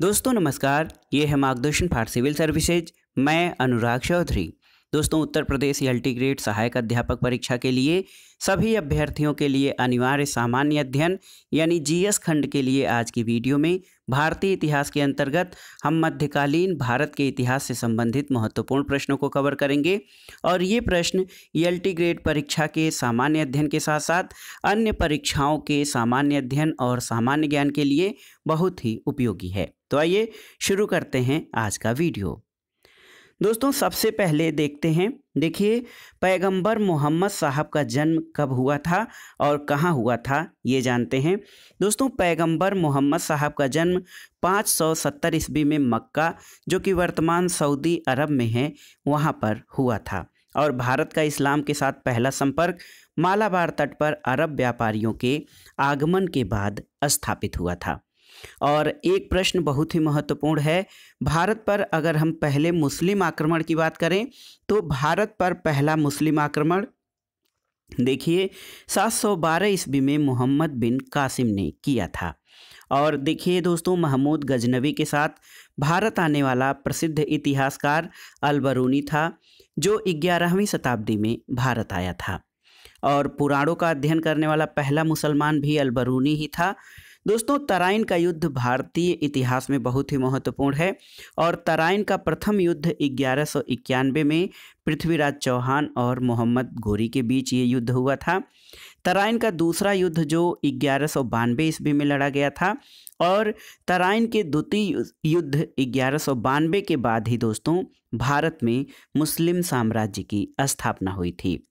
दोस्तों नमस्कार, ये है मार्गदर्शन फॉर सिविल सर्विसेज। मैं अनुराग चौधरी। दोस्तों उत्तर प्रदेश एलटी ग्रेड सहायक अध्यापक परीक्षा के लिए सभी अभ्यर्थियों के लिए अनिवार्य सामान्य अध्ययन यानी जीएस खंड के लिए आज की वीडियो में भारतीय इतिहास के अंतर्गत हम मध्यकालीन भारत के इतिहास से संबंधित महत्वपूर्ण प्रश्नों को कवर करेंगे। और ये प्रश्न एलटी ग्रेड परीक्षा के सामान्य अध्ययन के साथ साथ अन्य परीक्षाओं के सामान्य अध्ययन और सामान्य ज्ञान के लिए बहुत ही उपयोगी है। तो आइए शुरू करते हैं आज का वीडियो। दोस्तों सबसे पहले देखते हैं, देखिए पैगंबर मोहम्मद साहब का जन्म कब हुआ था और कहाँ हुआ था ये जानते हैं। दोस्तों पैगंबर मोहम्मद साहब का जन्म 570 ईस्वी में मक्का, जो कि वर्तमान सऊदी अरब में है, वहाँ पर हुआ था। और भारत का इस्लाम के साथ पहला संपर्क मालाबार तट पर अरब व्यापारियों के आगमन के बाद स्थापित हुआ था। और एक प्रश्न बहुत ही महत्वपूर्ण है, भारत पर अगर हम पहले मुस्लिम आक्रमण की बात करें तो भारत पर पहला मुस्लिम आक्रमण देखिए 712 ईस्वी में मोहम्मद बिन कासिम ने किया था। और देखिए दोस्तों महमूद गजनवी के साथ भारत आने वाला प्रसिद्ध इतिहासकार अल-बरूनी था, जो 11वीं शताब्दी में भारत आया था। और पुराणों का अध्ययन करने वाला पहला मुसलमान भी अल-बरूनी ही था। दोस्तों तराइन का युद्ध भारतीय इतिहास में बहुत ही महत्वपूर्ण है। और तराइन का प्रथम युद्ध 1191 में पृथ्वीराज चौहान और मोहम्मद घोरी के बीच ये युद्ध हुआ था। तराइन का दूसरा युद्ध जो 1192 ईस्वी में लड़ा गया था। और तराइन के द्वितीय युद्ध 1192 के बाद ही दोस्तों भारत में मुस्लिम साम्राज्य की स्थापना हुई थी।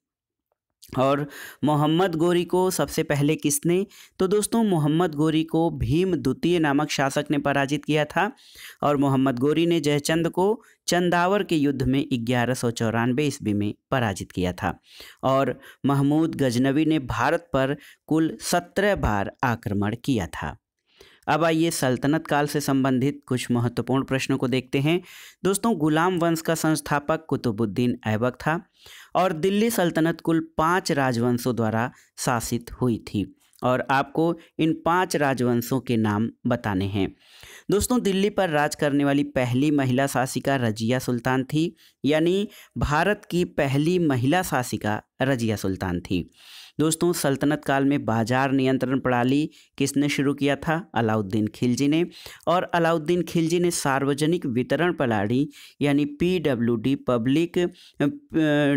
और मोहम्मद गोरी को सबसे पहले किसने, तो दोस्तों मोहम्मद गोरी को भीम द्वितीय नामक शासक ने पराजित किया था। और मोहम्मद गोरी ने जयचंद को चंदावर के युद्ध में 1194 ईस्वी में पराजित किया था। और महमूद गजनवी ने भारत पर कुल 17 बार आक्रमण किया था। अब आइए सल्तनत काल से संबंधित कुछ महत्वपूर्ण प्रश्नों को देखते हैं। दोस्तों गुलाम वंश का संस्थापक कुतुबुद्दीन ऐबक था। और दिल्ली सल्तनत कुल 5 राजवंशों द्वारा शासित हुई थी। और आपको इन 5 राजवंशों के नाम बताने हैं। दोस्तों दिल्ली पर राज करने वाली पहली महिला शासिका रजिया सुल्तान थी, यानी भारत की पहली महिला शासिका रजिया सुल्तान थी। दोस्तों सल्तनत काल में बाजार नियंत्रण प्रणाली किसने शुरू किया था, अलाउद्दीन खिलजी ने। और अलाउद्दीन खिलजी ने सार्वजनिक वितरण प्रणाली यानी PWD public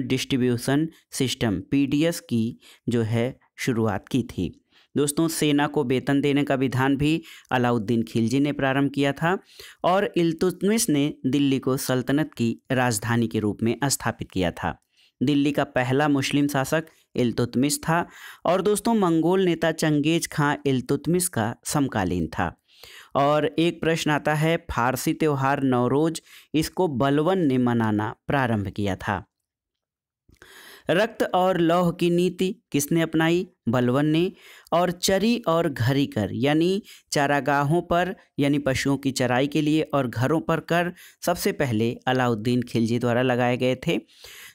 distribution system PDS की जो है शुरुआत की थी। दोस्तों सेना को वेतन देने का विधान भी अलाउद्दीन खिलजी ने प्रारंभ किया था। और इल्तुतमिश ने दिल्ली को सल्तनत की राजधानी के रूप में स्थापित किया था। दिल्ली का पहला मुस्लिम शासक इल्तुतमिश था। और दोस्तों मंगोल नेता चंगेज खां इल्तुतमिश का समकालीन था। और एक प्रश्न आता है, फारसी त्योहार नौरोज, इसको बलबन ने मनाना प्रारंभ किया था। रक्त और लौह की नीति किसने अपनाई, बलबन ने। और चरी और घरी कर यानी चारागाहों पर यानी पशुओं की चराई के लिए और घरों पर कर सबसे पहले अलाउद्दीन खिलजी द्वारा लगाए गए थे।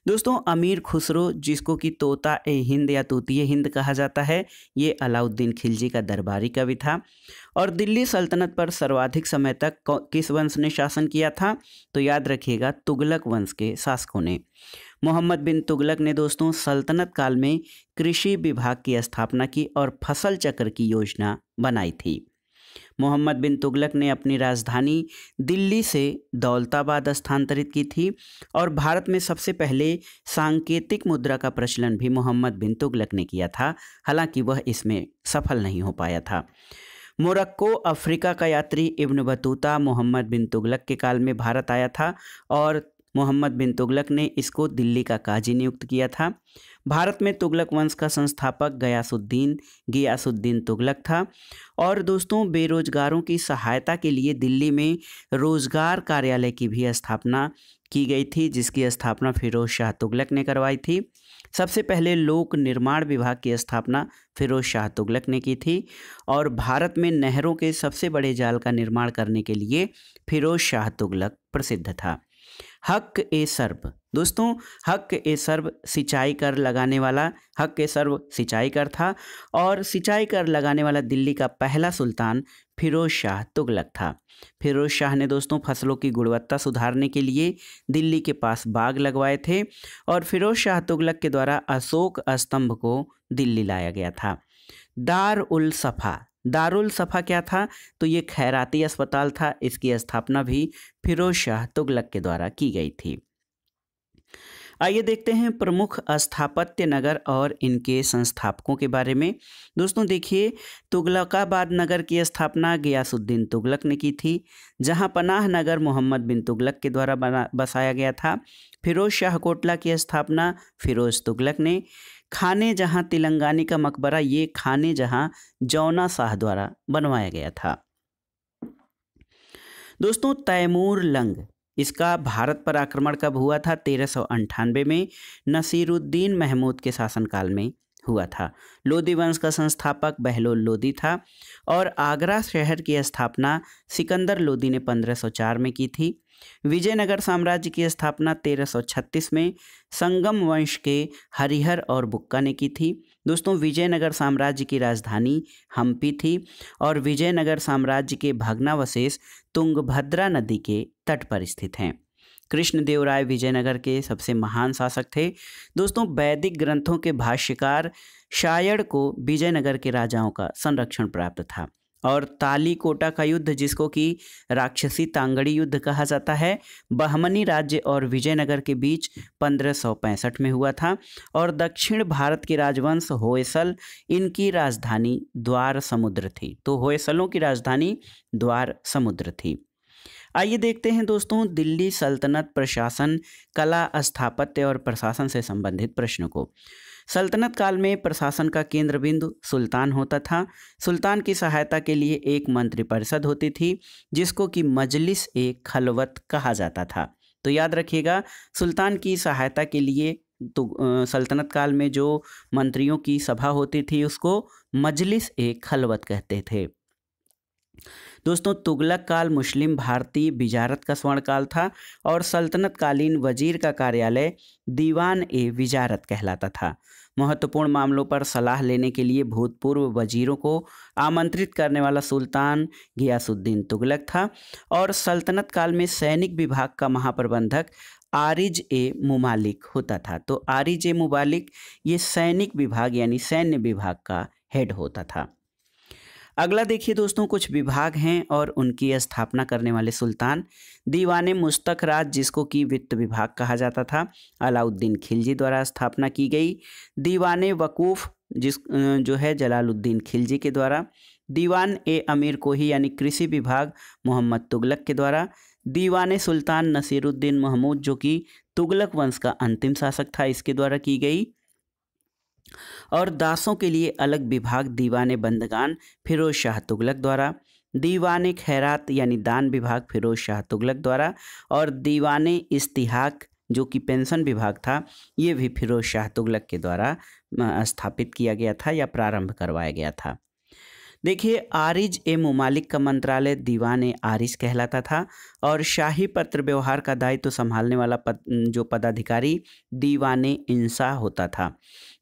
दोस्तों अमीर खुसरो, जिसको कि तोता ए हिंद या तूतिए हिंद कहा जाता है, ये अलाउद्दीन खिलजी का दरबारी कवि था। और दिल्ली सल्तनत पर सर्वाधिक समय तक किस वंश ने शासन किया था, तो याद रखिएगा तुगलक वंश के शासकों ने। मोहम्मद बिन तुगलक ने दोस्तों सल्तनत काल में कृषि विभाग की स्थापना की और फसल चक्र की योजना बनाई थी। मोहम्मद बिन तुगलक ने अपनी राजधानी दिल्ली से दौलताबाद स्थानांतरित की थी। और भारत में सबसे पहले सांकेतिक मुद्रा का प्रचलन भी मोहम्मद बिन तुगलक ने किया था, हालांकि वह इसमें सफल नहीं हो पाया था। मोरक्को अफ्रीका का यात्री इब्न बतूता मोहम्मद बिन तुगलक के काल में भारत आया था। और मोहम्मद बिन तुगलक ने इसको दिल्ली का काजी नियुक्त किया था। भारत में तुगलक वंश का संस्थापक गियासुद्दीन तुगलक था। और दोस्तों बेरोजगारों की सहायता के लिए दिल्ली में रोजगार कार्यालय की भी स्थापना की गई थी, जिसकी स्थापना फिरोज शाह तुगलक ने करवाई थी। सबसे पहले लोक निर्माण विभाग की स्थापना फिरोज शाह तुगलक ने की थी। और भारत में नहरों के सबसे बड़े जाल का निर्माण करने के लिए फिरोज शाह तुगलक प्रसिद्ध था। हक ए सर्ब, दोस्तों हक ए सर्ब सिंचाई कर लगाने वाला हक ए सर्ब सिंचाई कर था। और सिंचाई कर लगाने वाला दिल्ली का पहला सुल्तान फिरोज शाह तुगलक था। फिरोज शाह ने दोस्तों फसलों की गुणवत्ता सुधारने के लिए दिल्ली के पास बाग लगवाए थे और फिरोज शाह तुगलक के द्वारा अशोक स्तंभ को दिल्ली लाया गया था। दारुल सफ़ा क्या था? तो ये खैराती अस्पताल था। इसकी स्थापना भी फिरोज शाह तुगलक के द्वारा की गई थी। आइए देखते हैं प्रमुख स्थापत्य नगर और इनके संस्थापकों के बारे में। दोस्तों देखिए, तुगलकाबाद नगर की स्थापना गियासुद्दीन तुगलक ने की थी, जहां पनाह नगर मोहम्मद बिन तुगलक के द्वारा बसाया गया था। फिरोज शाह कोटला की स्थापना फिरोज तुगलक ने। खाने जहां तिलंगानी का मकबरा, ये खाने जहां जौना शाह द्वारा बनवाया गया था। दोस्तों तैमूर लंग, इसका भारत पर आक्रमण कब हुआ था? 1398 में नसीरुद्दीन महमूद के शासनकाल में हुआ था। लोदी वंश का संस्थापक बहलोल लोदी था और आगरा शहर की स्थापना सिकंदर लोदी ने 1504 में की थी। विजयनगर साम्राज्य की स्थापना 1336 में संगम वंश के हरिहर और बुक्का ने की थी। दोस्तों विजयनगर साम्राज्य की राजधानी हम्पी थी और विजयनगर साम्राज्य के भग्नावशेष तुंगभद्रा नदी के तट पर स्थित हैं। कृष्णदेवराय विजयनगर के सबसे महान शासक थे। दोस्तों वैदिक ग्रंथों के भाष्यकार शायड़ को विजयनगर के राजाओं का संरक्षण प्राप्त था और तालीकोटा का युद्ध, जिसको कि राक्षसी तांगड़ी युद्ध कहा जाता है, बहमनी राज्य और विजयनगर के बीच 1565 में हुआ था और दक्षिण भारत के राजवंश होयसल, इनकी राजधानी द्वार समुद्र थी। तो होयसलों की राजधानी द्वार समुद्र थी। आइए देखते हैं दोस्तों दिल्ली सल्तनत प्रशासन, कला, स्थापत्य और प्रशासन से संबंधित प्रश्नों को। सल्तनत काल में प्रशासन का केंद्र बिंदु सुल्तान होता था। सुल्तान की सहायता के लिए एक मंत्रिपरिषद होती थी, जिसको कि मजलिस ए खलवत कहा जाता था। तो याद रखिएगा, सुल्तान की सहायता के लिए तो सल्तनत काल में जो मंत्रियों की सभा होती थी उसको मजलिस ए खलवत कहते थे। दोस्तों तुगलक काल मुस्लिम भारतीय विजारत का स्वर्ण काल था और सल्तनत कालीन वजीर का कार्यालय दीवान ए विजारत कहलाता था। महत्वपूर्ण मामलों पर सलाह लेने के लिए भूतपूर्व वजीरों को आमंत्रित करने वाला सुल्तान गियासुद्दीन तुगलक था और सल्तनत काल में सैनिक विभाग का महाप्रबंधक आरिज ए मुमालिक होता था। तो आरिज ए मुमालिक ये सैनिक विभाग यानी सैन्य विभाग का हेड होता था। अगला देखिए दोस्तों, कुछ विभाग हैं और उनकी स्थापना करने वाले सुल्तान। दीवाने मुस्तक राज, जिसको कि वित्त विभाग कहा जाता था, अलाउद्दीन खिलजी द्वारा स्थापना की गई। दीवाने वकूफ़ जो है जलालुद्दीन खिलजी के द्वारा। दीवान ए अमीर कोही यानी कृषि विभाग मोहम्मद तुगलक के द्वारा। दीवाने सुल्तान नसीरुद्दीन महमूद, जो कि तुगलक वंश का अंतिम शासक था, इसके द्वारा की गई। और दासों के लिए अलग विभाग दीवाने बंदगान फिरोज शाह तुगलक द्वारा। दीवाने खैरात यानी दान विभाग फिरोज शाह तुगलक द्वारा और दीवाने इस्तिहाक जो कि पेंशन विभाग था, ये भी फिरोज शाह तुगलक के द्वारा स्थापित किया गया था या प्रारंभ करवाया गया था। देखिए, आरिज ए मुमालिक का मंत्रालय दीवान ए आरिज कहलाता था और शाही पत्र व्यवहार का दायित्व संभालने वाला जो पदाधिकारी दीवान ए इंशा होता था।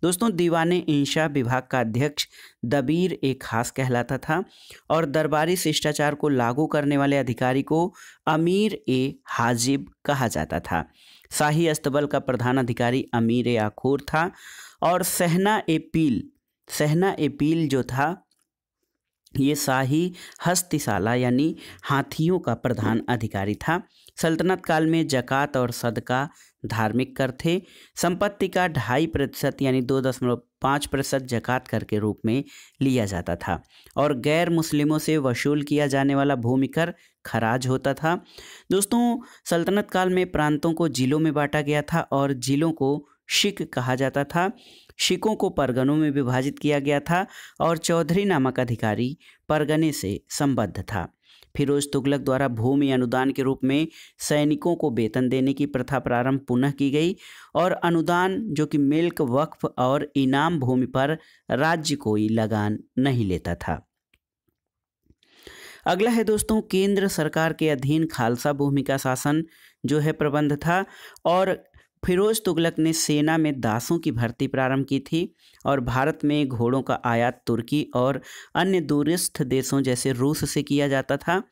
दोस्तों दीवान ए इंशा विभाग का अध्यक्ष दबीर ए खास कहलाता था और दरबारी शिष्टाचार को लागू करने वाले अधिकारी को अमीर ए हाजिब कहा जाता था। शाही अस्तबल का प्रधान अधिकारी अमीर ए आखूर था और सहना ए पील जो था, ये शाही हस्तिशाला यानी हाथियों का प्रधान अधिकारी था। सल्तनत काल में जकात और सदका धार्मिक कर थे। संपत्ति का 2.5% यानी 2.5% जकात कर के रूप में लिया जाता था और गैर मुस्लिमों से वसूल किया जाने वाला भूमि कर खराज होता था। दोस्तों सल्तनत काल में प्रांतों को जिलों में बांटा गया था और जिलों को शिक कहा जाता था। शिकों को परगनों में विभाजित किया गया था और चौधरी नामक अधिकारी परगने से संबद्ध था। फिरोज तुगलक द्वारा भूमि अनुदान के रूप में सैनिकों को वेतन देने की प्रथा प्रारंभ पुनः की गई और अनुदान जो कि मिल्क, वक्फ और इनाम भूमि पर राज्य कोई लगान नहीं लेता था। अगला है दोस्तों, केंद्र सरकार के अधीन खालसा भूमि का शासन जो है प्रबंध था और फिरोज तुगलक ने सेना में दासों की भर्ती प्रारंभ की थी और भारत में घोड़ों का आयात तुर्की और अन्य दूरस्थ देशों जैसे रूस से किया जाता था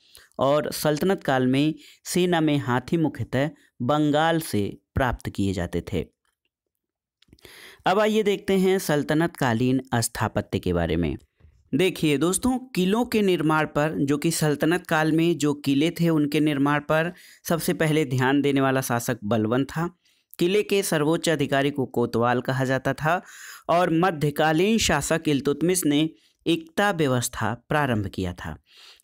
और सल्तनत काल में सेना में हाथी मुख्यतः बंगाल से प्राप्त किए जाते थे। अब आइए देखते हैं सल्तनत कालीन स्थापत्य के बारे में। देखिए दोस्तों, किलों के निर्माण पर, जो कि सल्तनत काल में जो किले थे उनके निर्माण पर सबसे पहले ध्यान देने वाला शासक बलबन था। किले के सर्वोच्च अधिकारी को कोतवाल कहा जाता था और मध्यकालीन शासक इल्तुतमिश ने एकता व्यवस्था प्रारंभ किया था।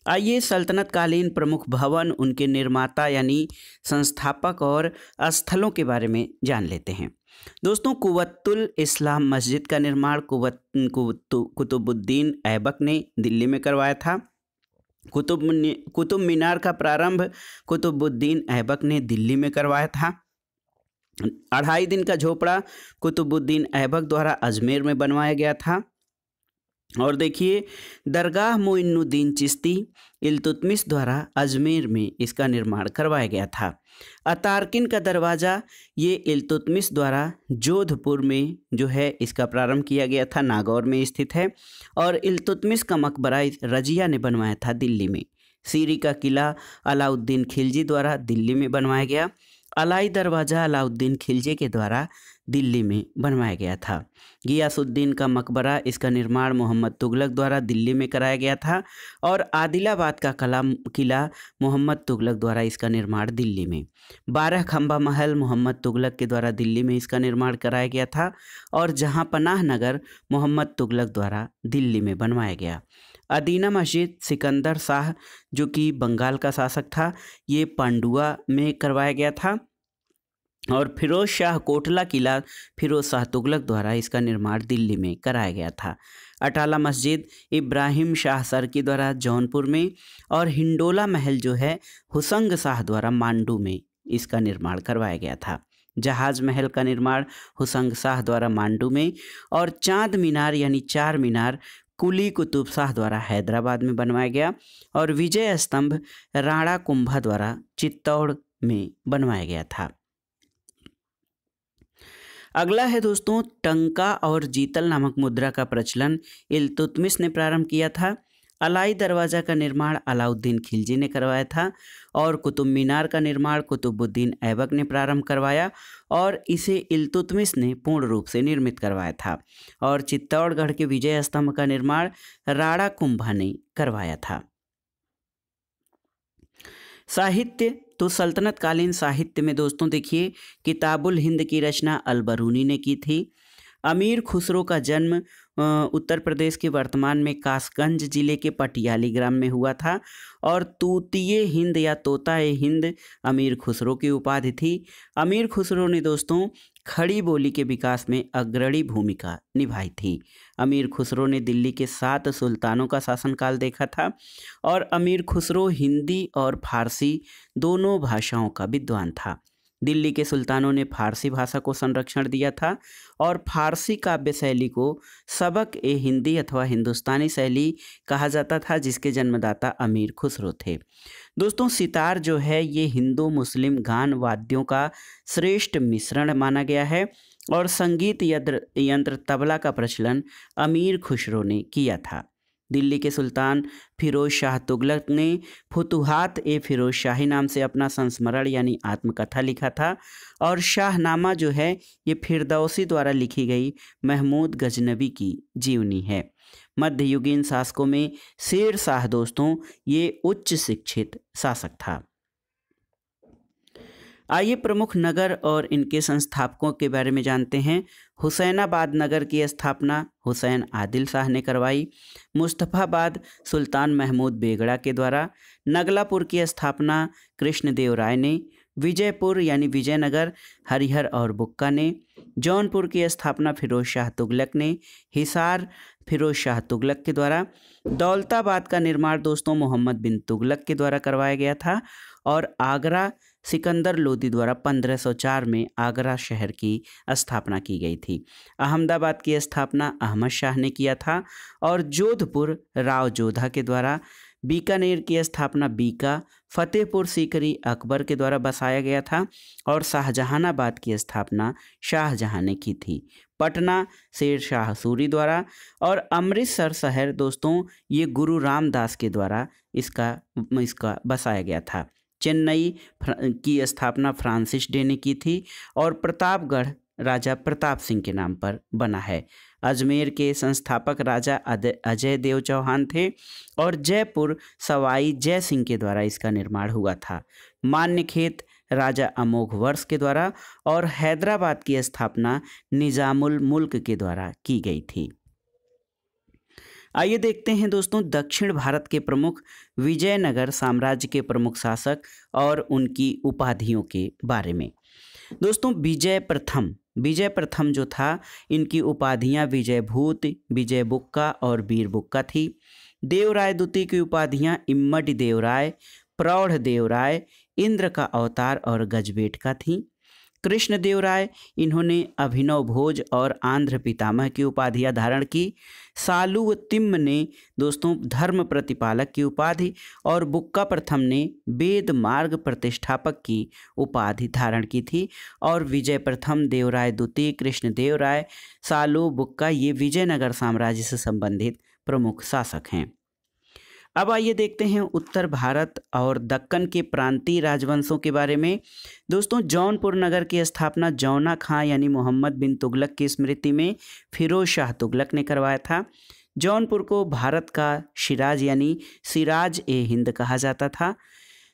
आइए सल्तनत कालीन प्रमुख भवन, उनके निर्माता यानी संस्थापक और स्थलों के बारे में जान लेते हैं। दोस्तों, कुवत्तुल इस्लाम मस्जिद का निर्माण कुतुबुद्दीन ऐबक ने दिल्ली में करवाया था। कुतुब मीनार का प्रारंभ कुतुबुद्दीन ऐबक ने दिल्ली में करवाया था। 2.5 दिन का झोपड़ा कुतुबुद्दीन ऐबक द्वारा अजमेर में बनवाया गया था। और देखिए, दरगाह मोइनुद्दीन चिश्ती इल्तुतमिश द्वारा अजमेर में इसका निर्माण करवाया गया था। अतारकिन का दरवाज़ा ये इल्तुतमिश द्वारा जोधपुर में जो है इसका प्रारंभ किया गया था, नागौर में स्थित है। और इल्तुतमिश का मकबरा रजिया ने बनवाया था दिल्ली में। सीरी का किला अलाउद्दीन खिलजी द्वारा दिल्ली में बनवाया गया। अलाई दरवाज़ा अलाउद्दीन खिलजी के द्वारा दिल्ली में बनवाया गया था। गियासुद्दीन का मकबरा, इसका निर्माण मोहम्मद तुगलक द्वारा दिल्ली में कराया गया था। और आदिलाबाद का किला मोहम्मद तुगलक द्वारा इसका निर्माण दिल्ली में। 12 खंबा महल मोहम्मद तुगलक के द्वारा दिल्ली में इसका निर्माण कराया गया था। और जहां पनाह नगर मोहम्मद तुगलक द्वारा दिल्ली में बनवाया गया। अदीना मस्जिद सिकंदर शाह, जो कि बंगाल का शासक था, ये पांडुआ में करवाया गया था। और फिरोज शाह कोटला किला फिरोज शाह तुगलक द्वारा इसका निर्माण दिल्ली में कराया गया था। अटाला मस्जिद इब्राहिम शाह सरकी द्वारा जौनपुर में। और हिंडोला महल जो है हुसंग शाह द्वारा मांडू में इसका निर्माण करवाया गया था। जहाज महल का निर्माण हुसंग शाह द्वारा मांडू में। और चांद मीनार यानी 4 मीनार कुली कुतुब शाह द्वारा हैदराबाद में बनवाया गया। और विजय स्तंभ राणा कुंभा द्वारा चित्तौड़ में बनवाया गया था। अगला है दोस्तों, टंका और जीतल नामक मुद्रा का प्रचलन इल्तुतमिश ने प्रारंभ किया था। अलाई दरवाज़ा का निर्माण अलाउद्दीन खिलजी ने करवाया था। और कुतुब मीनार का निर्माण कुतुबुद्दीन ऐबक ने प्रारंभ करवाया और इसे इल्तुतमिश ने पूर्ण रूप से निर्मित करवाया था। और चित्तौड़गढ़ के विजय स्तंभ का निर्माण राणा कुंभा ने करवाया था। साहित्य, तो सल्तनत कालीन साहित्य में दोस्तों देखिए, किताबुल हिंद की रचना अलबरूनी ने की थी। अमीर खुसरो का जन्म उत्तर प्रदेश के वर्तमान में कासगंज जिले के पटियाली ग्राम में हुआ था। और तूतिए हिंद या तोताए हिंद अमीर खुसरो की उपाधि थी। अमीर खुसरो ने दोस्तों खड़ी बोली के विकास में अग्रणी भूमिका निभाई थी। अमीर खुसरो ने दिल्ली के 7 सुल्तानों का शासनकाल देखा था। और अमीर खुसरो हिंदी और फारसी दोनों भाषाओं का विद्वान था। दिल्ली के सुल्तानों ने फारसी भाषा को संरक्षण दिया था और फारसी काव्य शैली को सबक ए हिंदी अथवा हिंदुस्तानी शैली कहा जाता था, जिसके जन्मदाता अमीर खुसरो थे। दोस्तों, सितार जो है ये हिंदू मुस्लिम गान वाद्यों का श्रेष्ठ मिश्रण माना गया है। और संगीत यंत्र तबला का प्रचलन अमीर खुसरो ने किया था। दिल्ली के सुल्तान फिरोज शाह तुगलक ने फुतुहात ए फिरोज शाही नाम से अपना संस्मरण यानी आत्मकथा लिखा था। और शाहनामा जो है ये फिरदौसी द्वारा लिखी गई महमूद गजनबी की जीवनी है। मध्ययुगीन शासकों में शेर शाह दोस्तों ये उच्च शिक्षित शासक था। आइए प्रमुख नगर और इनके संस्थापकों के बारे में जानते हैं। हुसैनाबाद नगर की स्थापना हुसैन आदिल शाह ने करवाई। मुस्तफ़ाबाद सुल्तान महमूद बेगड़ा के द्वारा। नगलापुर की स्थापना कृष्णदेव राय ने। विजयपुर यानी विजयनगर हरिहर और बुक्का ने। जौनपुर की स्थापना फिरोज शाह तुगलक ने। हिसार फिरोज शाह तुगलक के द्वारा। दौलताबाद का निर्माण दोस्तों मोहम्मद बिन तुगलक के द्वारा करवाया गया था। और आगरा सिकंदर लोदी द्वारा 1504 में आगरा शहर की स्थापना की गई थी। अहमदाबाद की स्थापना अहमद शाह ने किया था। और जोधपुर राव जोधा के द्वारा। बीकानेर की स्थापना बीका, फतेहपुर सीकरी अकबर के द्वारा बसाया गया था और शाहजहानाबाद की स्थापना शाहजहां ने की थी। पटना शेर शाह सूरी द्वारा और अमृतसर शहर दोस्तों ये गुरु रामदास के द्वारा इसका बसाया गया था। चेन्नई की स्थापना फ्रांसिस डे ने की थी और प्रतापगढ़ राजा प्रताप सिंह के नाम पर बना है। अजमेर के संस्थापक राजा अजय देव चौहान थे और जयपुर सवाई जय सिंह के द्वारा इसका निर्माण हुआ था। मान्यखेत राजा अमोघ वर्ष के द्वारा और हैदराबाद की स्थापना निजामुल मुल्क के द्वारा की गई थी। आइए देखते हैं दोस्तों दक्षिण भारत के प्रमुख विजयनगर साम्राज्य के प्रमुख शासक और उनकी उपाधियों के बारे में। दोस्तों विजय प्रथम जो था, इनकी उपाधियां विजयभूत, विजयबुक्का और वीरबुक्का थी। देवराय द्वितीय की उपाधियां इम्मडी देवराय, प्रौढ़ देवराय, इंद्र का अवतार और गजबेट का थी। कृष्ण देवराय, इन्होंने अभिनव भोज और आंध्र पितामह की उपाधियां धारण की। सालू व तिम्म ने दोस्तों धर्म प्रतिपालक की उपाधि और बुक्का प्रथम ने वेद मार्ग प्रतिष्ठापक की उपाधि धारण की थी। और विजय प्रथम, देवराय द्वितीय, कृष्ण देवराय, सालू, बुक्का ये विजयनगर साम्राज्य से संबंधित प्रमुख शासक हैं। अब आइए देखते हैं उत्तर भारत और दक्कन के प्रांतीय राजवंशों के बारे में। दोस्तों जौनपुर नगर की स्थापना जौना खां यानी मोहम्मद बिन तुगलक की स्मृति में फिरोज शाह तुगलक ने करवाया था। जौनपुर को भारत का शिराज यानी सिराज ए हिंद कहा जाता था।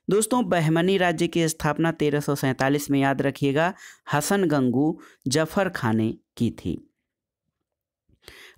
दोस्तों बहमनी राज्य की स्थापना 1347 में, याद रखिएगा, हसन गंगू जफर खां ने की थी।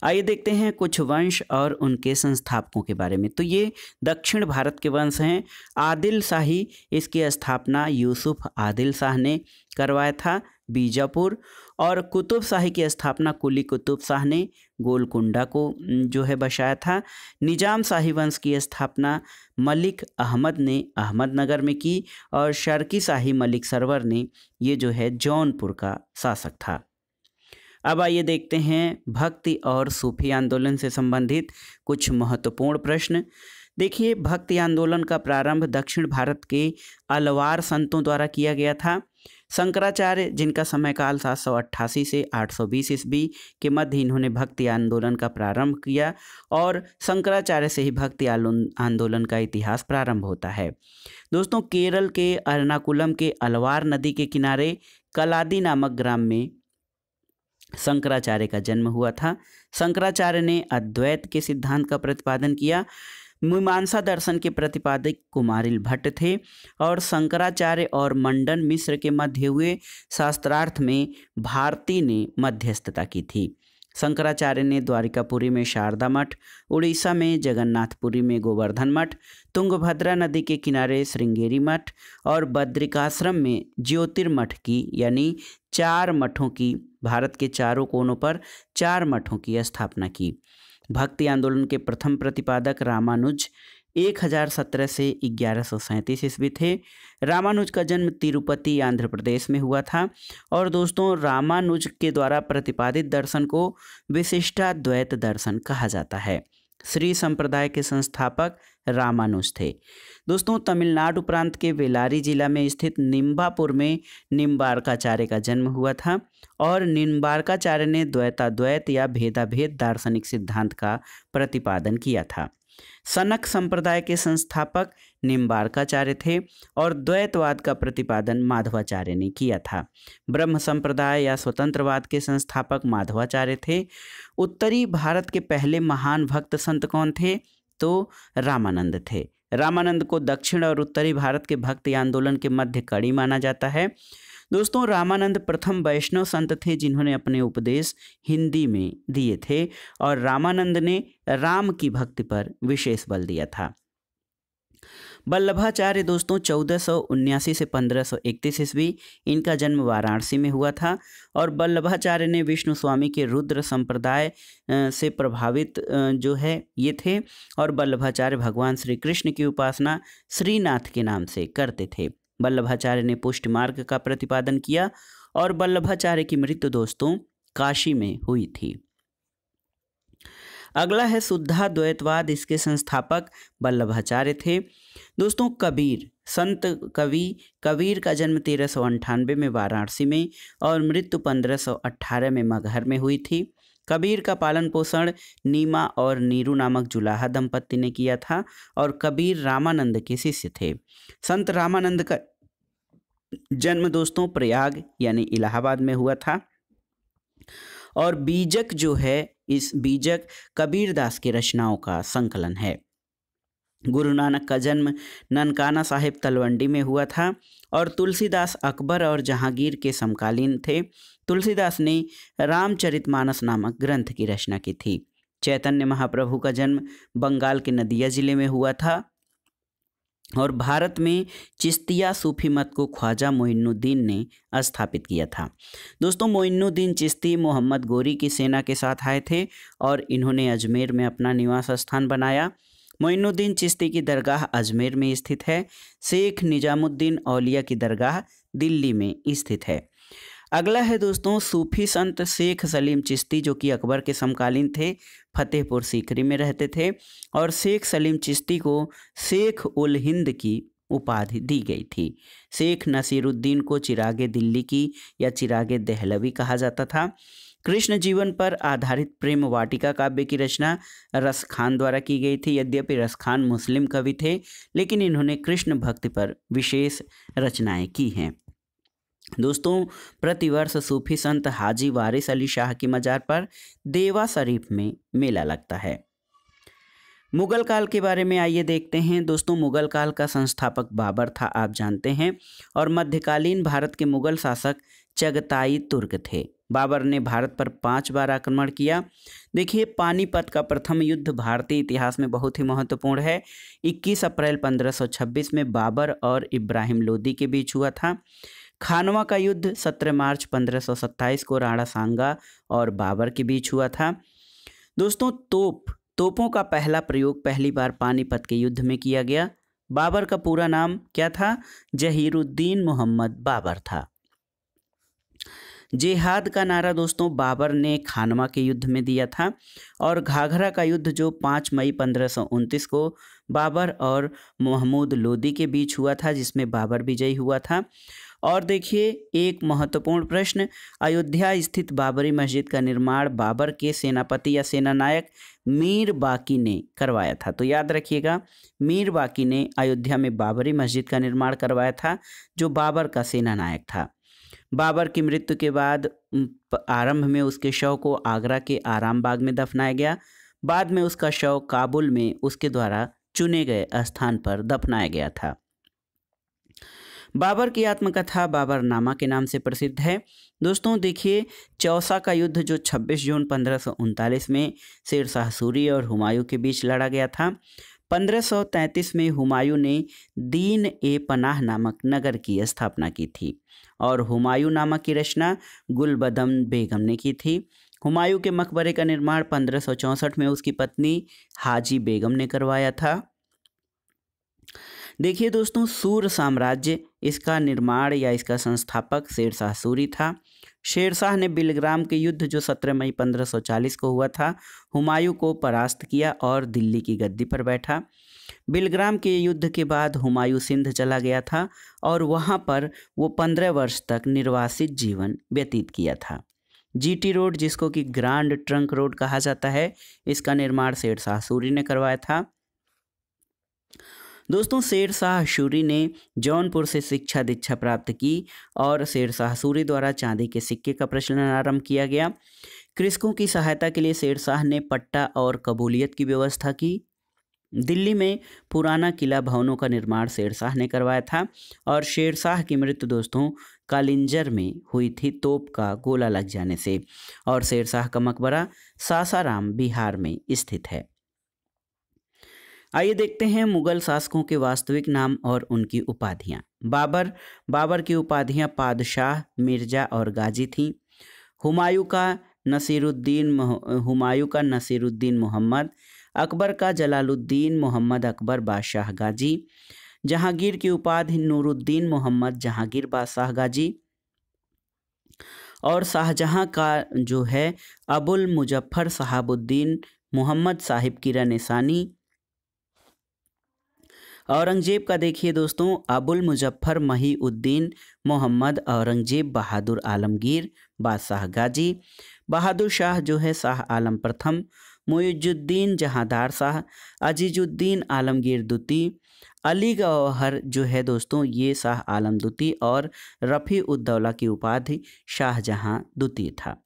आइए देखते हैं कुछ वंश और उनके संस्थापकों के बारे में। तो ये दक्षिण भारत के वंश हैं। आदिल शाही, इसकी स्थापना यूसुफ आदिल शाह ने करवाया था बीजापुर। और कुतुब शाही की स्थापना कुली कुतुब शाह ने गोलकुंडा को जो है बसाया था। निजाम शाही वंश की स्थापना मलिक अहमद ने अहमदनगर में की और शर्की शाही मलिक सरवर ने ये जो है जौनपुर का शासक था। अब आइए देखते हैं भक्ति और सूफी आंदोलन से संबंधित कुछ महत्वपूर्ण प्रश्न। देखिए, भक्ति आंदोलन का प्रारंभ दक्षिण भारत के अलवार संतों द्वारा किया गया था। शंकराचार्य, जिनका समयकाल 788 से 820 ईस्वी के मध्य, इन्होंने भक्ति आंदोलन का प्रारंभ किया और शंकराचार्य से ही भक्ति आंदोलन का इतिहास प्रारंभ होता है। दोस्तों केरल के एर्नाकुलम के अलवार नदी के किनारे कलादी नामक ग्राम में शंकराचार्य का जन्म हुआ था। शंकराचार्य ने अद्वैत के सिद्धांत का प्रतिपादन किया। मीमांसा दर्शन के प्रतिपादक कुमारिल भट्ट थे और शंकराचार्य और मंडन मिश्र के मध्य हुए शास्त्रार्थ में भारती ने मध्यस्थता की थी। शंकराचार्य ने द्वारिकापुरी में शारदा मठ, उड़ीसा में जगन्नाथपुरी में गोवर्धन मठ, तुंगभद्रा नदी के किनारे श्रृंगेरी मठ और बद्रिकाश्रम में ज्योतिर्मठ की यानी 4 मठों की, भारत के चारों कोनों पर 4 मठों की स्थापना की। भक्ति आंदोलन के प्रथम प्रतिपादक रामानुज 1017 से 1137 ईस्वी थे। रामानुज का जन्म तिरुपति आंध्र प्रदेश में हुआ था और दोस्तों रामानुज के द्वारा प्रतिपादित दर्शन को विशिष्टाद्वैत दर्शन कहा जाता है। श्री संप्रदाय के संस्थापक रामानुज थे। दोस्तों तमिलनाडु प्रांत के वेलारी जिला में स्थित निम्बापुर में निम्बार्काचार्य का जन्म हुआ था और निम्बार्काचार्य ने द्वैताद्वैत या भेदाभेद दार्शनिक सिद्धांत का प्रतिपादन किया था। सनक संप्रदाय के संस्थापक निम्बार्काचार्य थे और द्वैतवाद का प्रतिपादन माधवाचार्य ने किया था। ब्रह्म संप्रदाय या स्वतंत्रवाद के संस्थापक माधवाचार्य थे। उत्तरी भारत के पहले महान भक्त संत कौन थे? तो रामानंद थे। रामानंद को दक्षिण और उत्तरी भारत के भक्ति आंदोलन के मध्य कड़ी माना जाता है। दोस्तों रामानंद प्रथम वैष्णव संत थे जिन्होंने अपने उपदेश हिंदी में दिए थे और रामानंद ने राम की भक्ति पर विशेष बल दिया था। वल्लभाचार्य दोस्तों 1479 से 1531 ईस्वी, इनका जन्म वाराणसी में हुआ था और वल्लभाचार्य ने विष्णु स्वामी के रुद्र संप्रदाय से प्रभावित जो है ये थे और वल्लभाचार्य भगवान श्री कृष्ण की उपासना श्रीनाथ के नाम से करते थे। वल्लभाचार्य ने पुष्ट मार्ग का प्रतिपादन किया और वल्लभाचार्य की मृत्यु दोस्तों काशी में हुई थी। अगला है शुद्धाद्वैतवाद, इसके संस्थापक वल्लभाचार्य थे। दोस्तों कबीर, संत कबीर का जन्म 1398 में वाराणसी में और मृत्यु 1518 में मगहर में हुई थी। कबीर का पालन पोषण नीमा और नीरू नामक जुलाहा दंपत्ति ने किया था और कबीर रामानंद के शिष्य थे। संत रामानंद का जन्म दोस्तों प्रयाग यानी इलाहाबाद में हुआ था। और बीजक जो है, इस बीजक कबीरदास की रचनाओं का संकलन है। गुरु नानक का जन्म ननकाना साहिब तलवंडी में हुआ था और तुलसीदास अकबर और जहांगीर के समकालीन थे। तुलसीदास ने रामचरितमानस नामक ग्रंथ की रचना की थी। चैतन्य महाप्रभु का जन्म बंगाल के नदिया जिले में हुआ था और भारत में चिश्तिया सूफी मत को ख्वाजा मोइनुद्दीन ने स्थापित किया था। दोस्तों मोइनुद्दीन चिश्ती मोहम्मद गोरी की सेना के साथ आए थे और इन्होंने अजमेर में अपना निवास स्थान बनाया। मोइनुद्दीन चिश्ती की दरगाह अजमेर में स्थित है। शेख निजामुद्दीन औलिया की दरगाह दिल्ली में स्थित है। अगला है दोस्तों सूफी संत शेख सलीम चिश्ती, जो कि अकबर के समकालीन थे, फतेहपुर सीकरी में रहते थे और शेख सलीम चिश्ती को शेख उल हिंद की उपाधि दी गई थी। शेख नसीरुद्दीन को चिरागे दिल्ली की या चिरागे दहलवी कहा जाता था। कृष्ण जीवन पर आधारित प्रेम वाटिका काव्य की रचना रसखान द्वारा की गई थी। यद्यपि रसखान मुस्लिम कवि थे, लेकिन इन्होंने कृष्ण भक्ति पर विशेष रचनाएं की हैं। दोस्तों प्रतिवर्ष सूफी संत हाजी वारिस अली शाह की मजार पर देवा शरीफ में मेला लगता है। मुगल काल के बारे में आइए देखते हैं। दोस्तों मुगल काल का संस्थापक बाबर था, आप जानते हैं, और मध्यकालीन भारत के मुगल शासक चगताई तुर्क थे। बाबर ने भारत पर 5 बार आक्रमण किया। देखिए पानीपत का प्रथम युद्ध भारतीय इतिहास में बहुत ही महत्वपूर्ण है। 21 अप्रैल 1526 में बाबर और इब्राहिम लोदी के बीच हुआ था। खानवा का युद्ध 17 मार्च 1527 को राणा सांगा और बाबर के बीच हुआ था। दोस्तों तोपों का पहला प्रयोग पहली बार पानीपत के युद्ध में किया गया। बाबर का पूरा नाम क्या था? जहीरुद्दीन मोहम्मद बाबर था। जिहाद का नारा दोस्तों बाबर ने खानवा के युद्ध में दिया था। और घाघरा का युद्ध जो 5 मई 1529 को बाबर और महमूद लोदी के बीच हुआ था, जिसमें बाबर विजयी हुआ था। और देखिए एक महत्वपूर्ण प्रश्न, अयोध्या स्थित बाबरी मस्जिद का निर्माण बाबर के सेनापति या सेनानायक मीर बाकी ने करवाया था। तो याद रखिएगा, मीर बाकी ने अयोध्या में बाबरी मस्जिद का निर्माण करवाया था, जो बाबर का सेनानायक था। बाबर की मृत्यु के बाद आरंभ में उसके शव को आगरा के आराम बाग में दफनाया गया। बाद में उसका शव काबुल में उसके द्वारा चुने गए स्थान पर दफनाया गया था। बाबर की आत्मकथा बाबरनामा के नाम से प्रसिद्ध है। दोस्तों देखिए चौसा का युद्ध जो 26 जून 1539 में शेरशाह सूरी और हुमायूं के बीच लड़ा गया था। 1533 में हुमायूं ने दीन ए पनाह नामक नगर की स्थापना की थी और हुमायूं नामा की रचना गुलबदम बेगम ने की थी। हुमायूं के मकबरे का निर्माण 1564 में उसकी पत्नी हाजी बेगम ने करवाया था। देखिए दोस्तों सूर साम्राज्य, इसका निर्माण या इसका संस्थापक शेरशाह सूरी था। शेरशाह ने बिलग्राम के युद्ध जो 17 मई 1540 को हुआ था, हुमायूं को परास्त किया और दिल्ली की गद्दी पर बैठा। बिलग्राम के युद्ध के बाद हुमायूं सिंध चला गया था और वहां पर वो 15 वर्ष तक निर्वासित जीवन व्यतीत किया था। जीटी रोड, जिसको कि ग्रांड ट्रंक रोड कहा जाता है, इसका निर्माण शेरशाह सूरी ने करवाया था। दोस्तों शेरशाह सूरी ने जौनपुर से शिक्षा दीक्षा प्राप्त की और शेरशाह सूरी द्वारा चांदी के सिक्के का प्रचलन आरंभ किया गया। कृषकों की सहायता के लिए शेरशाह ने पट्टा और कबूलियत की व्यवस्था की। दिल्ली में पुराना किला भवनों का निर्माण शेरशाह ने करवाया था और शेरशाह की मृत्यु दोस्तों कालिंजर में हुई थी तोप का गोला लग जाने से। और शेरशाह का मकबरा सासाराम बिहार में स्थित है। आइए देखते हैं मुगल शासकों के वास्तविक नाम और उनकी उपाधियां। बाबर की उपाधियां पादशाह, मिर्जा और गाजी थीं। हुमायूं का नसीरुद्दीन मोहम्मद, अकबर का जलालुद्दीन मोहम्मद अकबर बादशाह गाजी, जहांगीर की उपाधि नूरुद्दीन मोहम्मद जहांगीर बादशाह गाजी, और शाहजहां का जो है अबुल मुजफ्फर शहाबुद्दीन मोहम्मद साहिब की निशानी। औरंगजेब का देखिए दोस्तों, अबुल मुजफ्फर महीउद्दीन मोहम्मद औरंगजेब बहादुर आलमगीर बादशाह गाजी। बहादुर शाह जो है शाह आलम प्रथम। मुइजुद्दीन जहांदार शाह, अजीजुद्दीन आलमगीर द्वितीय। अली गौहर जो है दोस्तों ये शाह आलम द्वितीय और रफ़ी उद्दौला की उपाधि शाहजहां द्वितीय था।